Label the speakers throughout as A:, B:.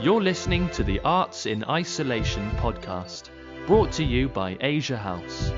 A: You're listening to the Arts in Isolation podcast, brought to you by Asia House.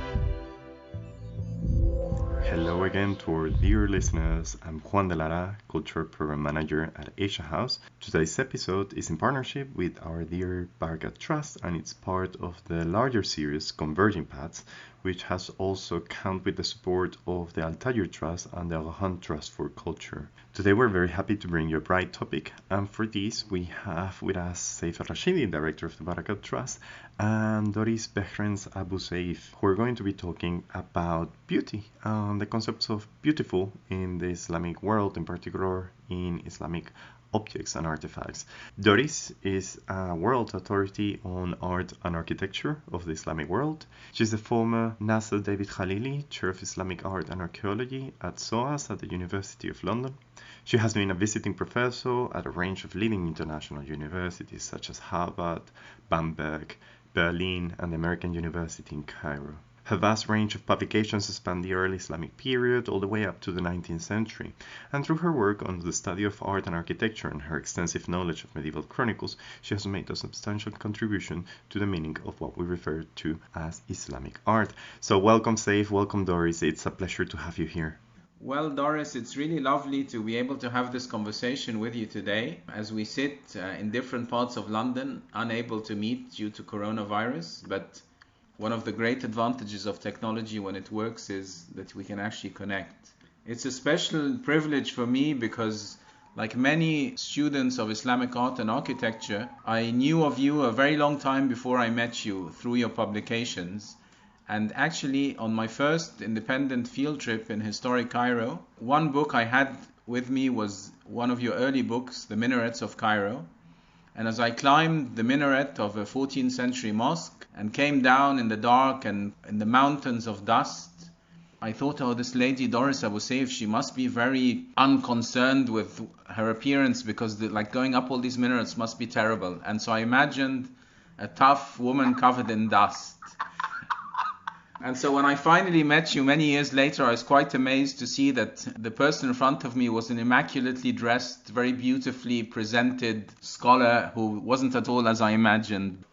B: Hello again to our dear listeners. I'm Juan de Lara, Culture Program Manager at Asia House. Today's episode is in partnership with our dear Barakat Trust, and it's part of the larger series Converging Paths, which has also come with the support of the Al-Tajir Trust and the Al-Han Trust for Culture. Today we're very happy to bring you a bright topic, and for this we have with us Saif Al-Rashidi, Director of the Barakat Trust, and Doris Behrens-Abouseif, who are going to be talking about beauty and the concepts of beautiful in the Islamic world, in particular in Islamic objects and artifacts. Doris is a world authority on art and architecture of the Islamic world. She's the former Nasser David Khalili Chair of Islamic Art and Archaeology at SOAS at the University of London. She has been a visiting professor at a range of leading international universities such as Harvard, Bamberg, Berlin, and the American University in Cairo. Her vast range of publications span the early Islamic period all the way up to the 19th century, and through her work on the study of art and architecture and her extensive knowledge of medieval chronicles, she has made a substantial contribution to the meaning of what we refer to as Islamic art. So welcome Saif, welcome Doris, it's a pleasure to have you here.
C: Well, Doris, it's really lovely to be able to have this conversation with you today as we sit in different parts of London, unable to meet due to coronavirus, but one of the great advantages of technology when it works is that we can actually connect. It's a special privilege for me because, like many students of Islamic art and architecture, I knew of you a very long time before I met you through your publications. And actually, on my first independent field trip in historic Cairo, one book I had with me was one of your early books, The Minarets of Cairo. And as I climbed the minaret of a 14th century mosque and came down in the dark and in the mountains of dust, I thought, oh, this lady Doris Abouseif, she must be very unconcerned with her appearance because going up all these minarets must be terrible. And so I imagined a tough woman covered in dust. And so when I finally met you many years later, I was quite amazed to see that the person in front of me was an immaculately dressed, very beautifully presented scholar who wasn't at all as I imagined.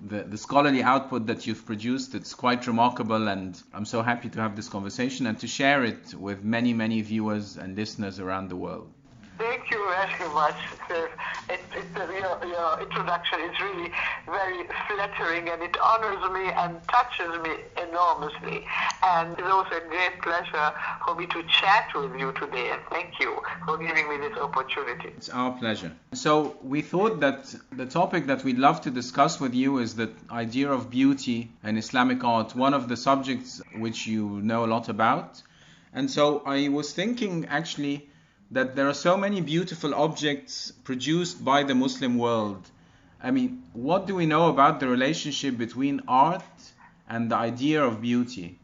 C: The scholarly output that you've produced, it's quite remarkable, and I'm so happy to have this conversation and to share it with many, many viewers and listeners around the world.
D: Thank you very much, Sir. Your introduction is really very flattering, and it honors me and touches me enormously. And it's also a great pleasure for me to chat with you today. And thank you for giving me this opportunity.
C: It's our pleasure. So we thought that the topic that we'd love to discuss with you is the idea of beauty and Islamic art, one of the subjects which you know a lot about. And so I was thinking actually that there are so many beautiful objects produced by the Muslim world. I mean, what do we know about the relationship between art and the idea of beauty?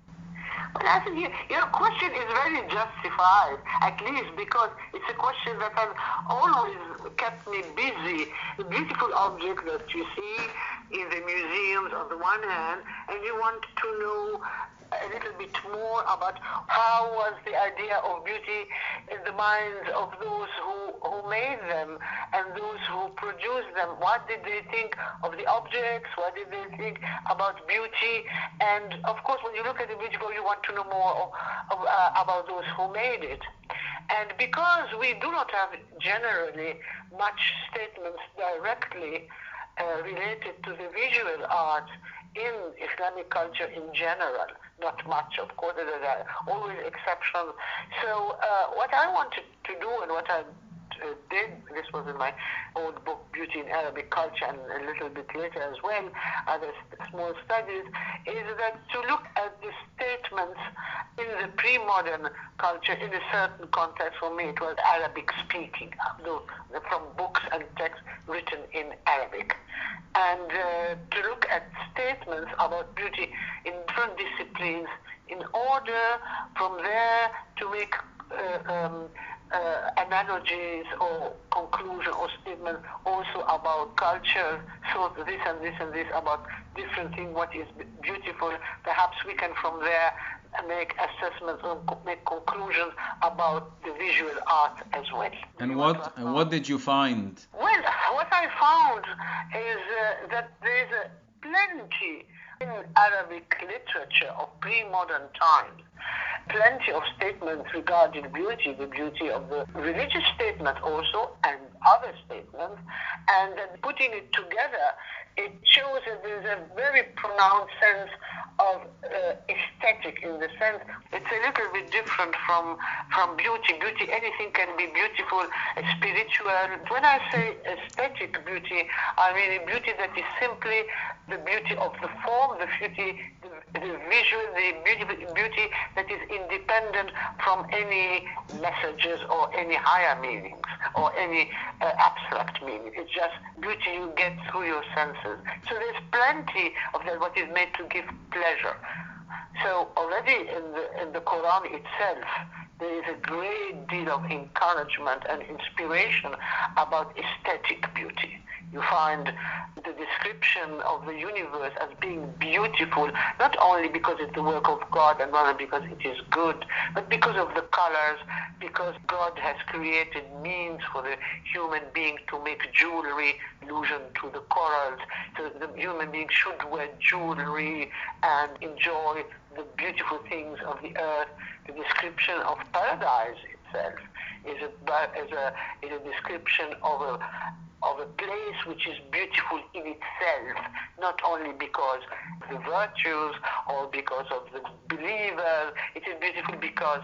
D: Well, I think your question is very justified, at least because it's a question that has always kept me busy. The beautiful objects that you see in the museums on the one hand, and you want to know a little bit more about how was the idea of beauty in the minds of those who made them and those who produced them. What did they think of the objects? What did they think about beauty? And of course, when you look at the beautiful, you want to know more about those who made it. And because we do not have generally much statements directly related to the visual art in Islamic culture in general, not much, of course, there are always exceptions. So what I wanted to do and what I did, this was in my old book, Beauty in Arabic Culture, and a little bit later as well, other small studies, is that to look at the statements in the pre-modern culture in a certain context. For me, it was Arabic speaking, from books and texts written in Arabic. And to look at statements about beauty in different disciplines in order from there to make analogies or conclusion or statements also about culture, so this and this and this about different things, what is beautiful. Perhaps we can from there make assessments or make conclusions about the visual art as well.
C: And what did you find?
D: Well, what I found is that there is plenty in Arabic literature of pre-modern times, plenty of statements regarding beauty, the beauty of the religious statement also, and other statements, and then putting it together, it shows that there is a very pronounced sense of aesthetic, in the sense it's a little bit different from beauty. Beauty, anything can be beautiful, spiritual. When I say aesthetic beauty, I mean a beauty that is simply the beauty of the form, the beauty, the visual, the beauty that is independent from any messages or any higher meanings or any abstract meaning. It's just beauty you get through your senses. So there's plenty of that what is made to give pleasure. So already in the Quran itself, there is a great deal of encouragement and inspiration about aesthetic beauty. You find the description of the universe as being beautiful, not only because it's the work of God and not only because it is good, but because of the colors, because God has created means for the human being to make jewelry, allusion to the corals. So the human being should wear jewelry and enjoy the beautiful things of the earth. The description of paradise itself is a description of a place which is beautiful in itself, not only because of the virtues or because of the believers. It is beautiful because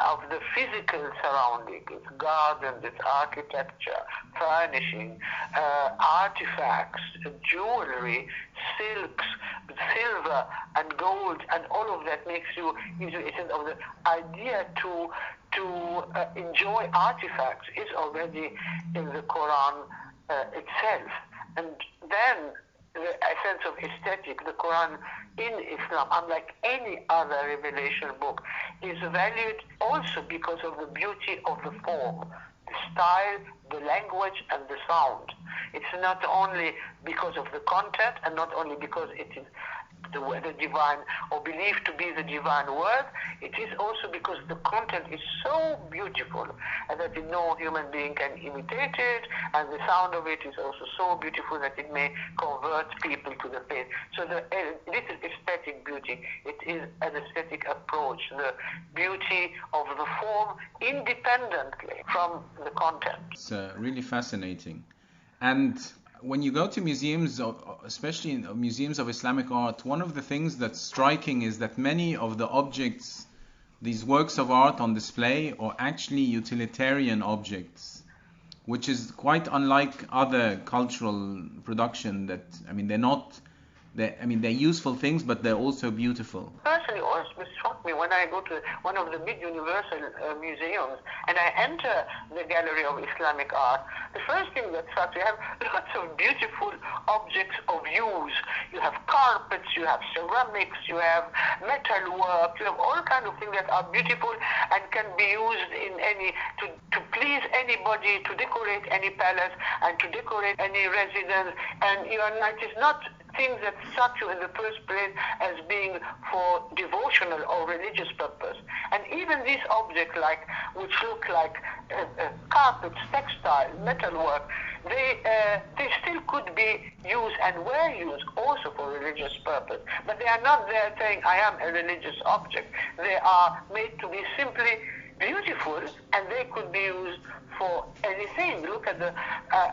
D: of the physical surrounding, its gardens, its architecture, furnishing, artifacts, jewelry, silks, silver and gold, and all of that gives you a sense of the idea to enjoy artifacts is already in the Quran itself. And then the sense of aesthetic, the Quran in Islam, unlike any other revelation book, is valued also because of the beauty of the form, the style, the language, and the sound. It's not only because of the content and not only because it is the divine or believed to be the divine word, it is also because the content is so beautiful and that no human being can imitate it, and the sound of it is also so beautiful that it may convert people to the faith. So this is aesthetic beauty. It is an aesthetic approach, the beauty of the form independently from the content.
C: It's really fascinating. And when you go to museums, especially in museums of Islamic art, one of the things that's striking is that many of the objects, these works of art on display, are actually utilitarian objects, which is quite unlike other cultural production. They're useful things, but they're also beautiful.
D: Personally, always struck me when I go to one of the big universal museums and I enter the gallery of Islamic art. The first thing that strikes me, you have lots of beautiful objects of use. You have carpets, you have ceramics, you have metal work, you have all kinds of things that are beautiful and can be used in to please anybody, to decorate any palace and to decorate any residence. And it is not things that struck you in the first place as being for devotional or religious purpose. And even these objects, which look like carpets, textile, metalwork, they still could be used and were used also for religious purpose. But they are not there saying, I am a religious object. They are made to be simply beautiful, and they could be used for anything. Look at the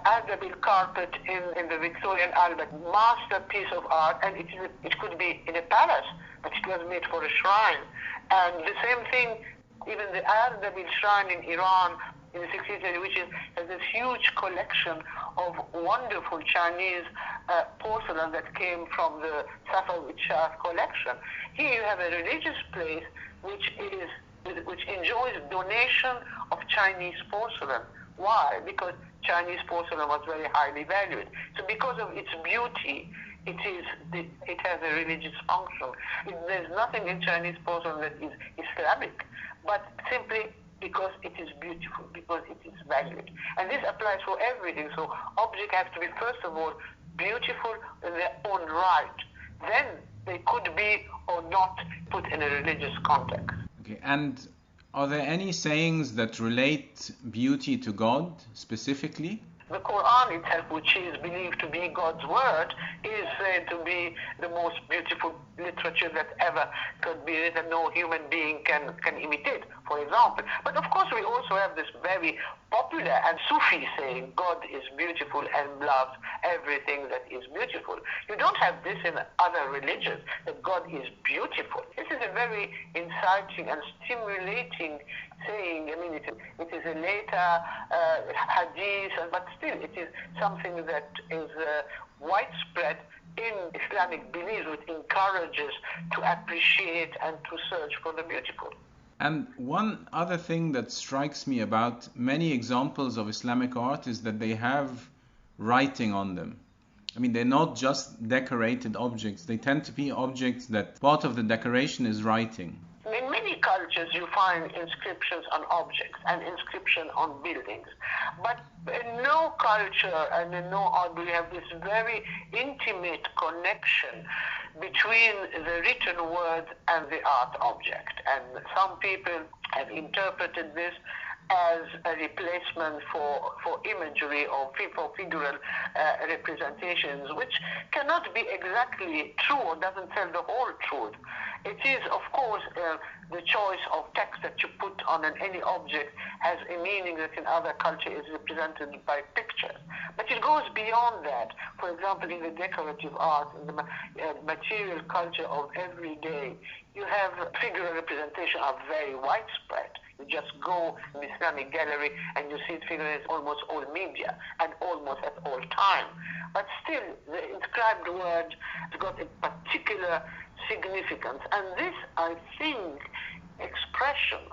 D: Arabic carpet in the Victorian Albert, masterpiece of art, and it could be in a palace, but it was made for a shrine. And the same thing, even the Arabic shrine in Iran in the 16th century, which has this huge collection of wonderful Chinese porcelain that came from the Safavid Shah collection. Here you have a religious place which enjoys donation of Chinese porcelain. Why? Because Chinese porcelain was very highly valued. So because of its beauty, it has a religious function. There's nothing in Chinese porcelain that is Islamic, but simply because it is beautiful, because it is valued. And this applies for everything. So objects have to be, first of all, beautiful in their own right. Then they could be or not put in a religious context.
C: Okay, and are there any sayings that relate beauty to God specifically?
D: The Quran itself, which is believed to be God's word, is said to be the most beautiful literature that ever could be written. No human being can imitate, for example. But of course, we also have this very popular and Sufi saying, God is beautiful and loves everything that is beautiful. You don't have this in other religions, that God is beautiful. This is a very inciting and stimulating saying. I mean, it is a later hadith, but still it is something that is widespread in Islamic beliefs, which encourages to appreciate and to search for the beautiful.
C: And one other thing that strikes me about many examples of Islamic art is that they have writing on them. I mean, they're not just decorated objects. They tend to be objects that part of the decoration is writing.
D: In many cultures, you find inscriptions on objects and inscription on buildings. But in no culture and in no art do you have this very intimate connection between the written word and the art object. And some people have interpreted this as a replacement for imagery or for figural representations, which cannot be exactly true or doesn't tell the whole truth. It is, of course, the choice of text that you put on any object has a meaning that in other cultures is represented by pictures. But it goes beyond that. For example, in the decorative art, in the material culture of every day, you have figural representation are very widespread. You just go in the Islamic gallery and you see it figured in almost all media and almost at all time. But still, the inscribed word has got a particular significance. And this, I think, expression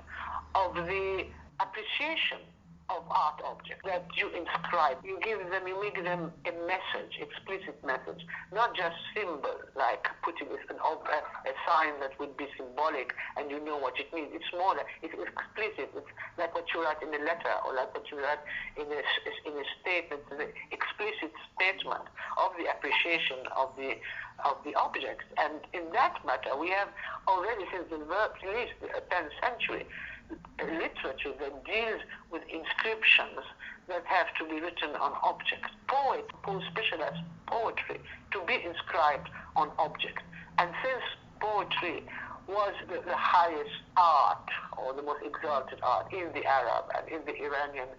D: of the appreciation of art objects that you inscribe. You give them, you make them a message, explicit message, not just symbol, like putting a sign that would be symbolic and you know what it means. It's more like, it's explicit. It's like what you write in a letter or like what you write in a statement, the explicit statement of the appreciation of the objects. And in that matter, we have already since at least the 10th century, literature that deals with inscriptions that have to be written on objects. Poets specialize poetry to be inscribed on objects. And since poetry was the highest art or the most exalted art in the Arab and in the Iranian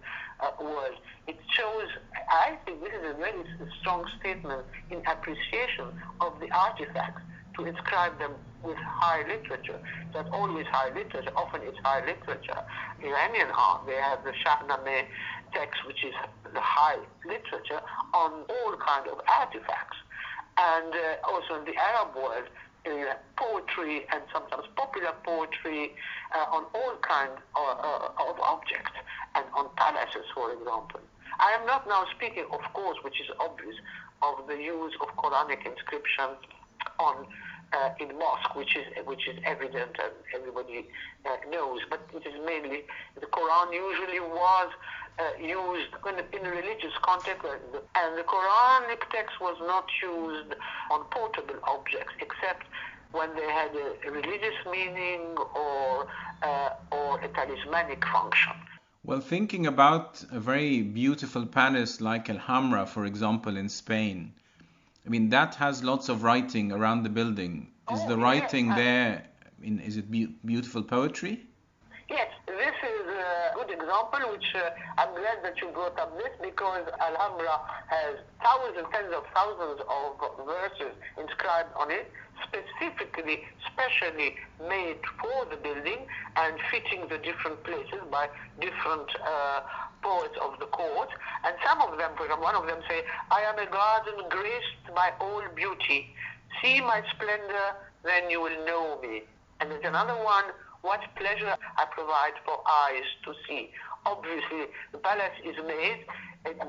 D: world, it shows, I think this is a very strong statement in appreciation of the artifacts, to inscribe them with high literature. That's always high literature. Often it's high literature. Iranian art, they have the Shahnameh text, which is the high literature on all kinds of artifacts. And also in the Arab world, you have poetry and sometimes popular poetry on all kinds of objects and on palaces, for example. I am not now speaking, of course, which is obvious, of the use of Quranic inscription on in mosque, which is evident and everybody knows. But it is mainly the Quran usually was used in a religious context, and the Quranic text was not used on portable objects except when they had a religious meaning or a talismanic function.
C: Well, thinking about a very beautiful palace like Alhambra, for example, in Spain, I mean, that has lots of writing around the building. Is the writing there, I mean, is it beautiful poetry?
D: Yes, this is a good example, which I'm glad that you brought up this, because Alhambra has thousands, tens of thousands of verses inscribed on it, specially made for the building and fitting the different places by different poets of the court. And some of them, for example, one of them say, "I am a garden graced by all beauty. See my splendor, then you will know me." And there's another one, "What pleasure I provide for eyes to see." Obviously, the palace is made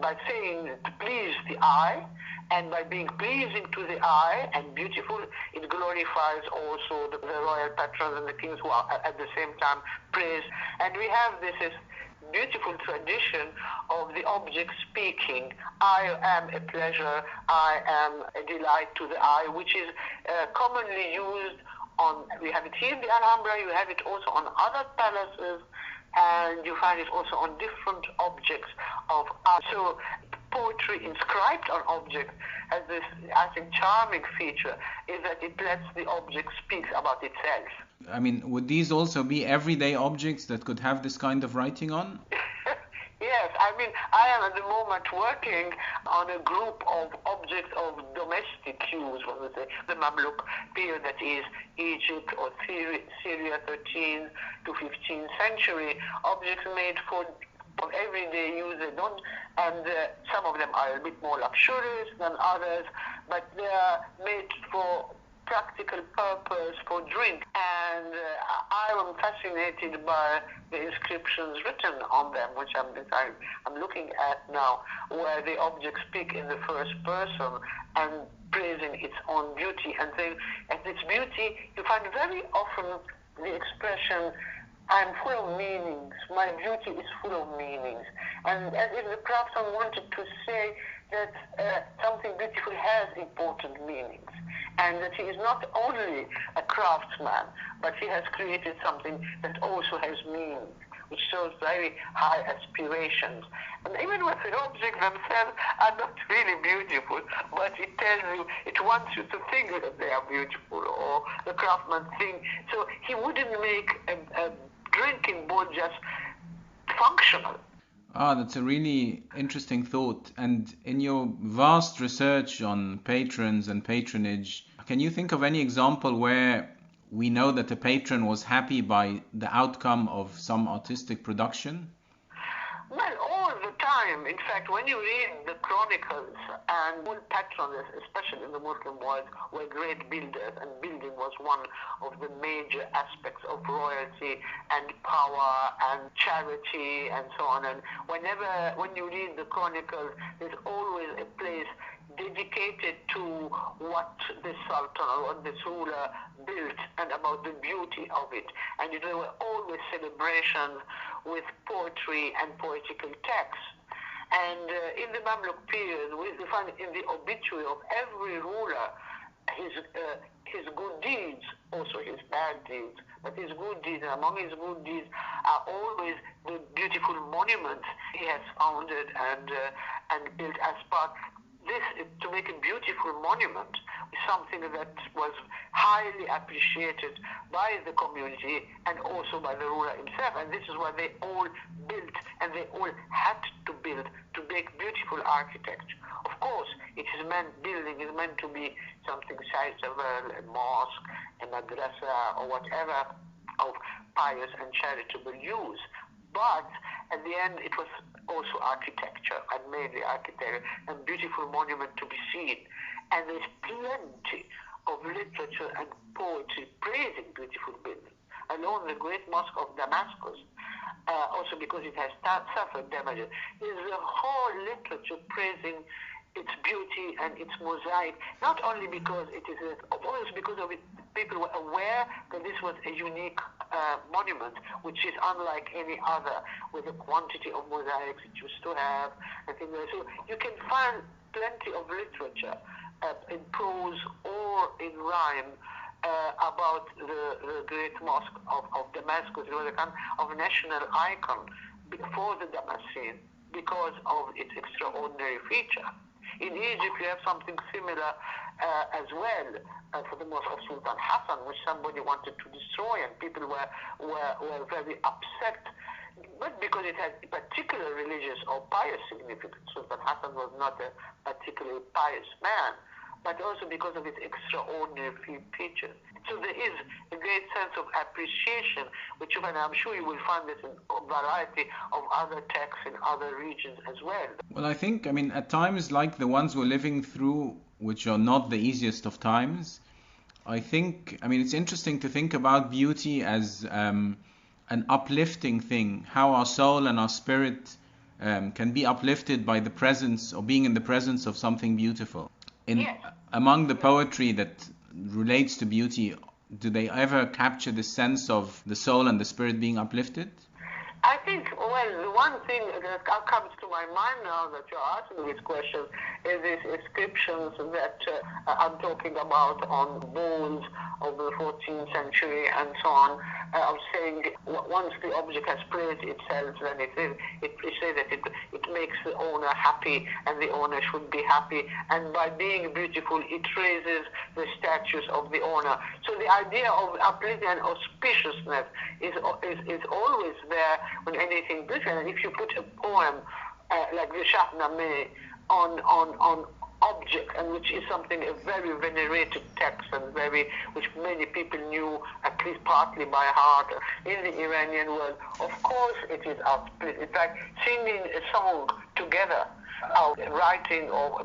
D: by saying to please the eye, and by being pleasing to the eye and beautiful, it glorifies also the royal patrons and the kings who are at the same time praised. And we have this beautiful tradition of the object speaking. I am a pleasure, I am a delight to the eye, which is commonly used on, we have it here in the Alhambra, you have it also on other palaces, and you find it also on different objects of art. So poetry inscribed on objects has this, I think, charming feature, is that it lets the object speak about itself.
C: I mean, would these also be everyday objects that could have this kind of writing on?
D: Yes, I mean, I am at the moment working on a group of objects of domestic use, what we say, the Mamluk period, that is Egypt or Syria, 13th to 15th century, objects made for everyday use, and some of them are a bit more luxurious than others, but they are made for practical purpose, for drink. And I am fascinated by the inscriptions written on them, which I'm looking at now, where the objects speak in the first person and praising its own beauty and saying, and its beauty, you find very often the expression, I'm full of meanings, my beauty is full of meanings. And as if the craftsman wanted to say that something beautiful has important meanings, and that he is not only a craftsman, but he has created something that also has meaning, which shows very high aspirations. And even when the objects themselves are not really beautiful, but it tells you, it wants you to think that they are beautiful, or the craftsman thinks. So he wouldn't make a drinking bowl just functional.
C: Ah, that's a really interesting thought. And in your vast research on patrons and patronage, can you think of any example where we know that the patron was happy by the outcome of some artistic production?
D: Well, all the time. In fact, when you read the chronicles, and all patrons, especially in the Muslim world, were great builders, and building was one of the major aspects of royalty and power and charity and so on. And when you read the chronicles, there's always a place dedicated to what the Sultan or what the ruler built and about the beauty of it. And there were always celebrations with poetry and poetical texts. And in the Mamluk period, we find in the obituary of every ruler his good deeds, also his bad deeds, but his good deeds, and among his good deeds are always the beautiful monuments he has founded and built as part. This, to make a beautiful monument, is something that was highly appreciated by the community and also by the ruler himself. And this is why they all built, and they all had to build, to make beautiful architecture. Of course, building is meant to be something sizable, a mosque, a madrasa, or whatever of pious and charitable use. But at the end, it was also architecture, and mainly architecture, and beautiful monument to be seen. And there's plenty of literature and poetry praising beautiful buildings. Alone, the great mosque of Damascus, also because it has suffered damages, there's a whole literature praising its beauty and its mosaic, not only because it is, also because of it, people were aware that this was a unique monument, which is unlike any other, with the quantity of mosaics it used to have, and things like that. So you can find plenty of literature in prose or in rhyme about the great mosque of Damascus. It was a kind of national icon for the Damascene because of its extraordinary feature. In Egypt, you have something similar as well for the mosque of Sultan Hassan, which somebody wanted to destroy, and people were very upset, not because it had particular religious or pious significance. Sultan Hassan was not a particularly pious man, but also because of its extraordinary features. So there is a great sense of appreciation, which, and I'm sure you will find this in a variety of other texts in other regions as well.
C: Well, I think, at times like the ones we're living through, which are not the easiest of times, I think, it's interesting to think about beauty as an uplifting thing, how our soul and our spirit can be uplifted by the presence, or being in the presence of something beautiful. Among the poetry that relates to beauty, do they ever capture the sense of the soul and the spirit being uplifted?
D: I think, well, the one thing that comes to my mind now that you're asking this question is these inscriptions that I'm talking about on bowls of the 14th century and so on. I'm saying once the object has praised itself, then it says that it makes the owner happy and the owner should be happy. And by being beautiful, it raises the status of the owner. So the idea of uplifting and auspiciousness is always there when anything beautiful. And if you put a poem like the Shahnameh on object, and which is something, a very venerated text, and which many people knew at least partly by heart in the Iranian world, of course it is uplifting. It's like singing a song together, writing or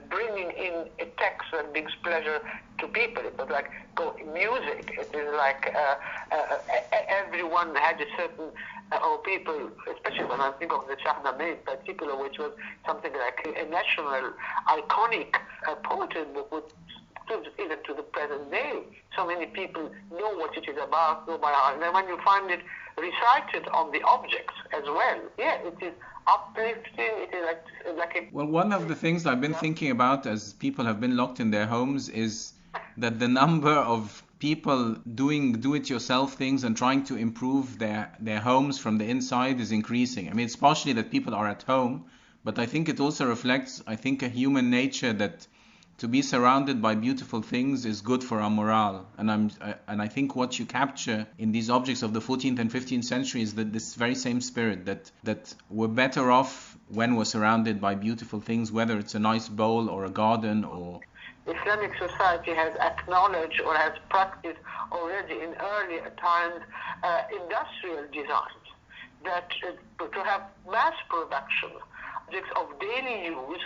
D: bringing in a text that brings pleasure to people. It was like music. It is like everyone had a certain, or people, especially when I think of the Shahnameh in particular, which was something like a national, iconic poetry book, even to the present day. So many people know what it is about, know by heart. And then when you find it recited on the objects as well, yeah, it is uplifting. It is like a...
C: Well, one of the things I've been thinking about as people have been locked in their homes is that the number of people doing do-it-yourself things and trying to improve their homes from the inside is increasing. I mean, it's partially that people are at home, but I think it also reflects, a human nature that to be surrounded by beautiful things is good for our morale. And I think what you capture in these objects of the 14th and 15th century is that this very same spirit that we're better off when we're surrounded by beautiful things, whether it's a nice bowl or a garden or...
D: Islamic society has acknowledged or has practiced already in earlier times industrial designs, that to have mass production objects of daily use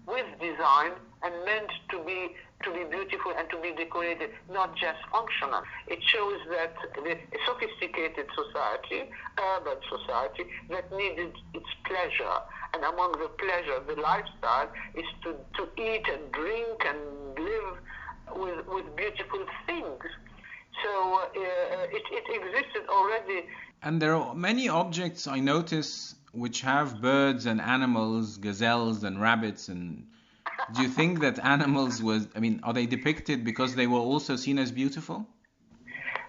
D: with design and meant to be beautiful and to be decorated, not just functional. It shows that a sophisticated society, urban society, that needed its pleasure. And among the pleasure, the lifestyle, is to eat and drink and live with beautiful things. So it existed already.
C: And there are many objects I notice which have birds and animals, gazelles and rabbits. And do you think that animals are they depicted because they were also seen as beautiful?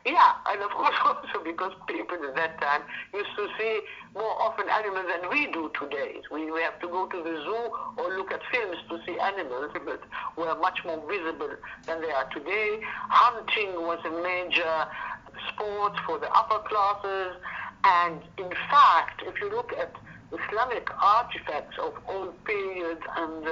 D: Yeah, and of course also because people at that time used to see more often animals than we do today. We have to go to the zoo or look at films to see animals, but were much more visible than they are today. Hunting was a major sport for the upper classes, and in fact, if you look at Islamic artifacts of all periods and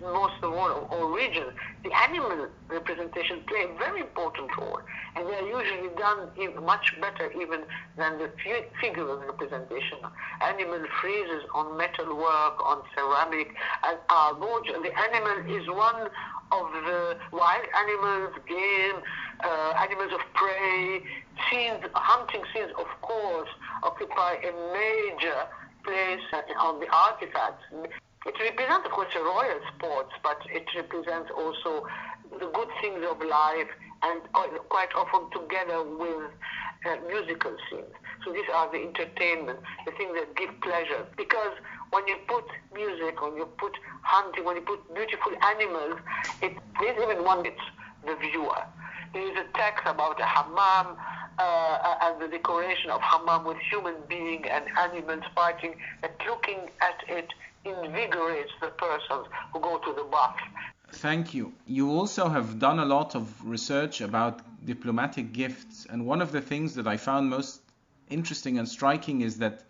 D: most of all regions, the animal representations play a very important role, and they are usually done much better even than the figural representation. Animal friezes on metal work, on ceramic, and are gorgeous. The animal is one of the wild animals, game, animals of prey, scenes, hunting scenes, of course, occupy a major place on the artifacts. It represents, of course, a royal sports, but it represents also the good things of life, and quite often together with musical scenes. So these are the entertainment, the things that give pleasure. Because when you put music, when you put hunting, when you put beautiful animals, there's even one gets the viewer. There is a text about a hammam, and the decoration of hammam with human being and animals fighting, that looking at it invigorates the persons who go to the bath.
C: Thank you. You also have done a lot of research about diplomatic gifts, and one of the things that I found most interesting and striking is that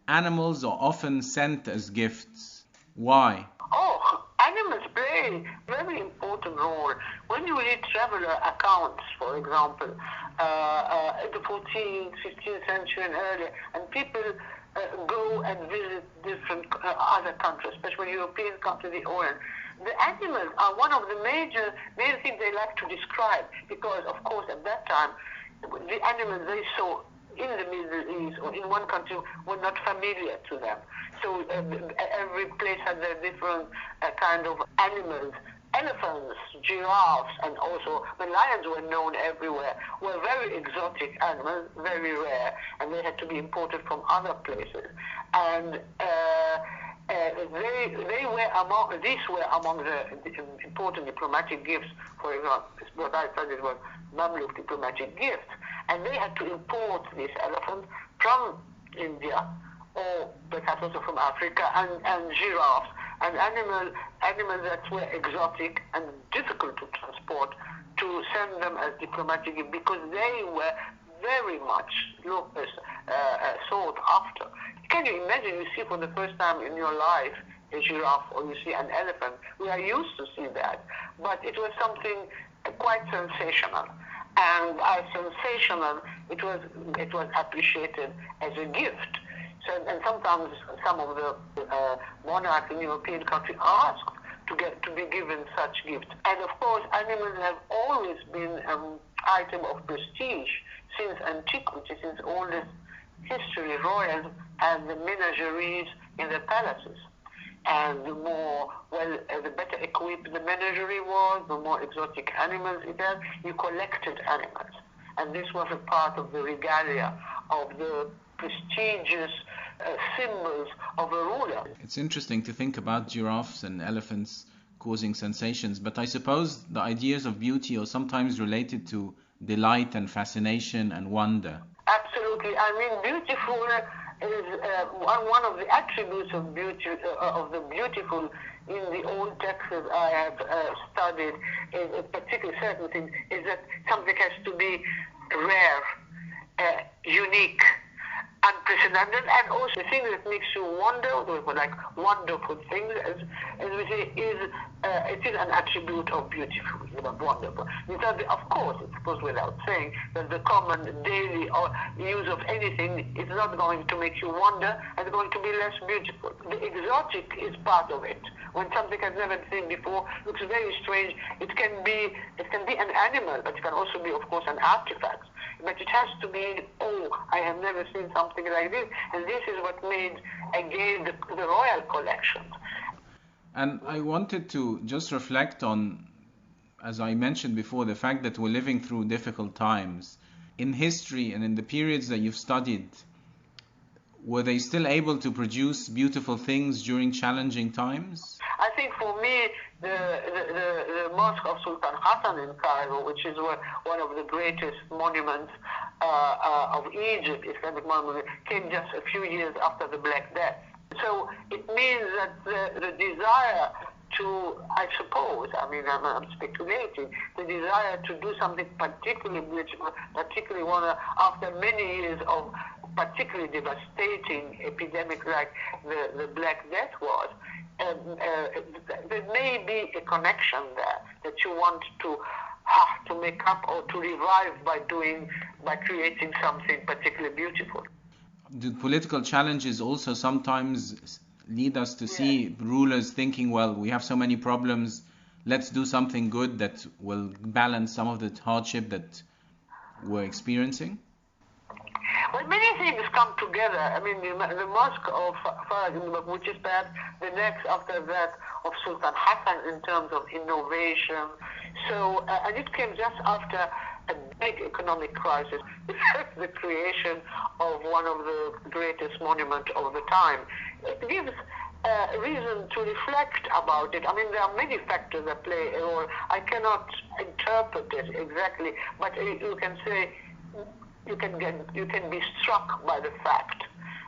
C: animals are often sent as gifts. Why?
D: Oh, animals play a very important role. When you read traveler accounts, for example, in the 14th, 15th century and earlier, and people go and visit different other countries, especially when Europeans come to the Orient, the animals are one of the main things they like to describe, because, of course, at that time, the animals they saw in the Middle East or in one country were not familiar to them. So every place had their different kind of animals. elephants, giraffes, and also the lions were known everywhere, were very exotic animals, very rare, and they had to be imported from other places. And these were among the important diplomatic gifts. For example, what I studied was Mamluk diplomatic gifts, and they had to import these elephants from India, or perhaps also from Africa, and giraffes, and animals that were exotic and difficult to transport, to send them as diplomatic gifts, because they were very much sought after. Can you imagine, you see for the first time in your life a giraffe, or you see an elephant? We are used to see that, but it was something quite sensational. And as sensational, it was appreciated as a gift. So, and sometimes some of the monarchs in European countries asked to be given such gifts. And of course, animals have always been an item of prestige since antiquity, since all this history. Royals and the menageries in the palaces. And the better equipped the menagerie was, the more exotic animals it had. You collected animals. And this was a part of the regalia, of the prestigious symbols of a ruler.
C: It's interesting to think about giraffes and elephants causing sensations, but I suppose the ideas of beauty are sometimes related to delight and fascination and wonder.
D: Absolutely. I mean, beautiful is one of the attributes of beauty, of the beautiful in the old texts I have studied, in particular certain things, is that something has to be rare, unique, unprecedented, and also the thing that makes you wonder, like wonderful things, as we say, it is an attribute of beautiful, wonderful. Of course, it goes without saying that the common daily use of anything is not going to make you wonder, and it's going to be less beautiful. The exotic is part of it. When something has never been seen before, looks very strange. It can be an animal, but it can also be, of course, an artifact. But it has to be, I have never seen something like this. And this is what made, again, the royal collection.
C: And I wanted to just reflect on, as I mentioned before, the fact that we're living through difficult times. In history and in the periods that you've studied, were they still able to produce beautiful things during challenging times?
D: I think for me, the Mosque of Sultan Hassan in Cairo, which is one of the greatest monuments of Egypt, Islamic monument, came just a few years after the Black Death. So it means that the desire to, I suppose, I'm speculating, the desire to do something particularly beautiful, particularly after many years of particularly devastating epidemic like the Black Death was, there may be a connection there that you want to make up or to revive by creating something particularly beautiful.
C: Do political challenges also sometimes lead us to see rulers thinking, well, we have so many problems, let's do something good that will balance some of the hardship that we're experiencing?
D: Well, many things come together. I mean, the Mosque of Farag, which is perhaps the next after that of Sultan Hassan in terms of innovation. So, and it came just after a big economic crisis. The creation of one of the greatest monuments of the time. It gives reason to reflect about it. I mean, there are many factors that play a role. I cannot interpret it exactly, but you can say, you can be struck by the fact.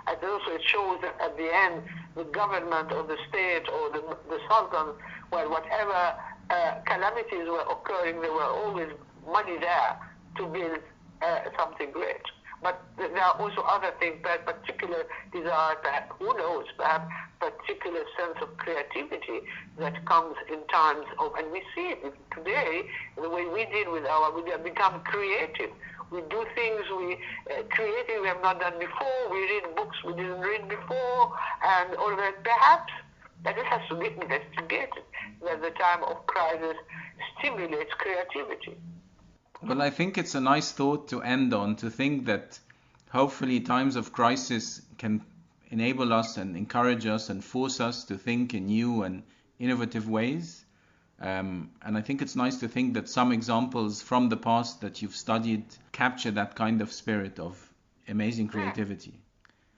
D: And also it shows that at the end, the government or the state or the sultan, well, whatever calamities were occurring, there were always money there to build something great. But there are also other things, that particular desire, perhaps, who knows, perhaps particular sense of creativity that comes in times of, and we see it today, the way we deal with we have become creative. We do things creative we have not done before. We read books we didn't read before, and all that. Perhaps that this has to be investigated. That the time of crisis stimulates creativity.
C: Well, I think it's a nice thought to end on, to think that hopefully times of crisis can enable us and encourage us and force us to think in new and innovative ways. And I think it's nice to think that some examples from the past that you've studied capture that kind of spirit of amazing creativity.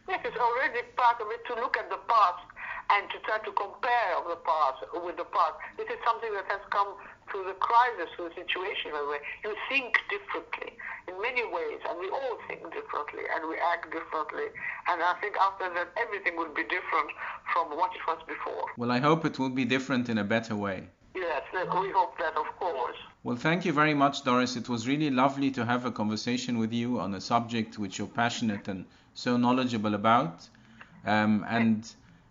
D: Yes, it's already part of it to look at the past and to try to compare the past with the past. This is something that has come through the crisis, through the situation. Where you think differently in many ways, and we all think differently, and we act differently. And I think after that, everything will be different from what it was before.
C: Well, I hope it will be different in a better way.
D: Yes, we hope that, of course.
C: Well, thank you very much, Doris. It was really lovely to have a conversation with you on a subject which you're passionate and so knowledgeable about. And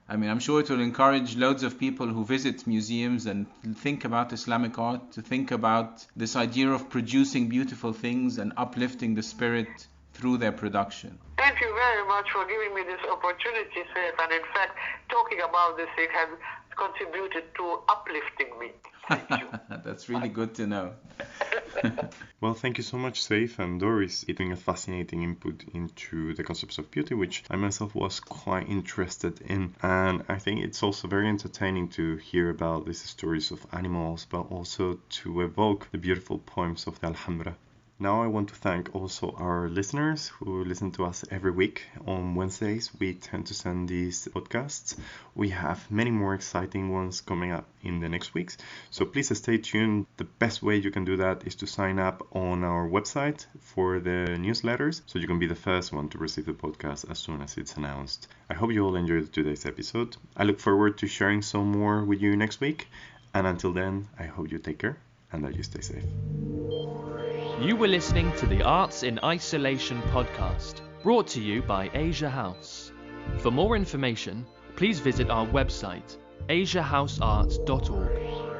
C: I mean, I'm sure it will encourage loads of people who visit museums and think about Islamic art to think about this idea of producing beautiful things and uplifting the spirit through their production.
D: Thank you very much for giving me this opportunity, Seth. And in fact, talking about this thing has contributed to uplifting me. Thank you.
C: That's really good to know.
B: Well, thank you so much, Saif and Doris, giving a fascinating input into the concepts of beauty, which I myself was quite interested in. And I think it's also very entertaining to hear about these stories of animals, but also to evoke the beautiful poems of the Alhambra. Now I want to thank also our listeners who listen to us every week. On Wednesdays, we tend to send these podcasts. We have many more exciting ones coming up in the next weeks. So please stay tuned. The best way you can do that is to sign up on our website for the newsletters, so you can be the first one to receive the podcast as soon as it's announced. I hope you all enjoyed today's episode. I look forward to sharing some more with you next week. And until then, I hope you take care and that you stay safe.
A: You were listening to the Arts in Isolation podcast, brought to you by Asia House. For more information, please visit our website, asiahousearts.org.